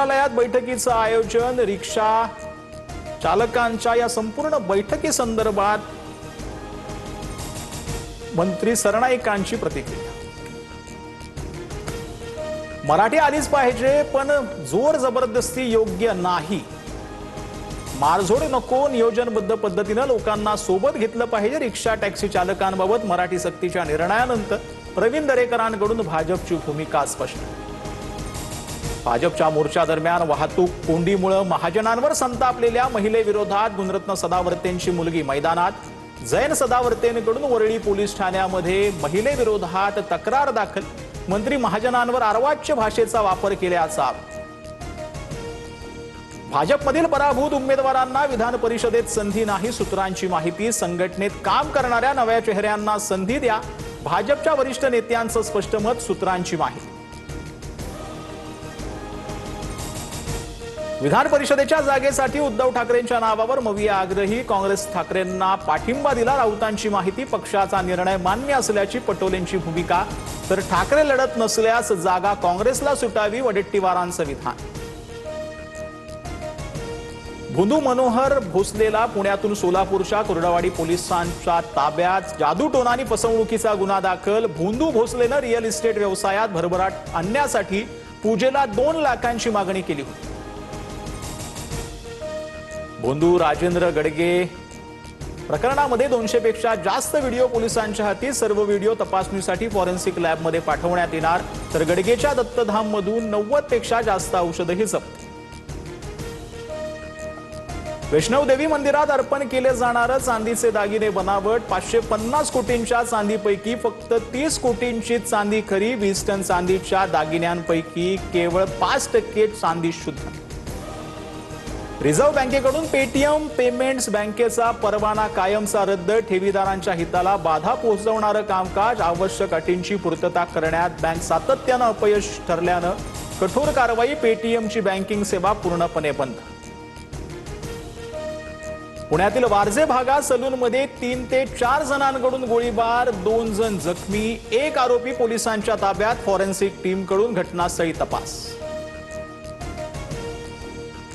मंत्रालयात बैठकीचं आयोजन, रिक्षा चालकांच्या या संपूर्ण बैठकी संदर्भात मंत्री सरनाईकांची प्रतिक्रिया। मराठी आलीच पाहिजे, पण जोर जबरदस्ती योग्य नाही। मारझोड नको, नियोजनबद्ध पद्धतीने लोकांना सोबत घेतलं पाहिजे। रिक्षा टॅक्सी चालकांबाबत मराठी सक्तीच्या निर्णयानंतर प्रवीण दरेकरांकडून भाजपची भूमिका स्पष्ट। भाजपच्या मोर्चा दरम्यान वाहतूक कोंडीमुळे महाजनांवर संतापलेल्या महिलेविरोधात गुणरत्न सदावर्तेंची मुलगी मैदानात। जैन सदावर्तेंकडून वरळी पोलीस ठाण्यामध्ये महिलेविरोधात तक्रार दाखल। मंत्री महाजनांवर अर्वाच्य भाषेचा वापर केल्याचा आरोप। भाजपमधील पराभूत उमेदवारांना विधान परिषदेत संधी नाही, सूत्रांची माहिती। संघटनेत काम करणाऱ्या नव्या चेहऱ्यांना संधी द्या, भाजपच्या वरिष्ठ नेत्यांचं स्पष्ट मत, सूत्रांची माहिती। विधान परिषदेच्या जागेसाठी उद्धव ठाकरेंच्या नावावर मविया आग्रही। काँग्रेस ठाकरेंना पाठिंबा दिला, राऊतांची माहिती। पक्षाचा निर्णय मान्य असल्याची पटोलेंची भूमिका, तर ठाकरे लढत नसल्यास जागा काँग्रेसला सुटावी, वडेट्टीवारांचं विधान। भोंदू मनोहर भोसलेला पुण्यातून सोलापूरच्या कुर्डवाडी पोलिसांच्या ताब्यात। जादूटोणाने फसवणुकीचा गुन्हा दाखल। भोंदू भोसलेनं रिअल इस्टेट व्यवसायात भरभराट आणण्यासाठी पूजेला 2 लाखांची मागणी केली होती। भोंदू राजेंद्र गडगे प्रकरणामध्ये 200 पेक्षा जास्त व्हिडिओ पोलिसांच्या हाती। सर्व व्हिडिओ तपासणीसाठी फॉरेन्सिक लॅबमध्ये पाठवण्यात येणार, तर गडगेच्या दत्तधाममधून 90 पेक्षा जास्त औषधही जप्त। वैष्णवदेवी मंदिरात अर्पण केले जाणारे चांदीचे दागिने बनावट। 550 कोटींच्या चांदीपैकी फक्त 30 कोटींची चांदी खरी। 20 टन चांदीच्या दागिन्यांपैकी केवळ 5% चांदी शुद्ध। रिझर्व्ह बँकेकडून पेटीएम पेमेंट्स बँकेचा परवाना कायमचा रद्द। ठेवीदारांच्या हिताला बाधा पोहोचवणारे कामकाज, आवश्यक अटींची पूर्तता करण्यात बँक सातत्याने अपयश ठरल्याने कठोर कारवाई। पेटीएमची बँकिंग सेवा पूर्णपणे बंद। पुण्यातील वारजे भागात सलूनमध्ये 3 ते 4 जणांकडून गोळीबार, 2 जण जखमी, 1 आरोपी पोलिसांच्या ताब्यात। फॉरेन्सिक टीमकडून घटनास्थळी तपास।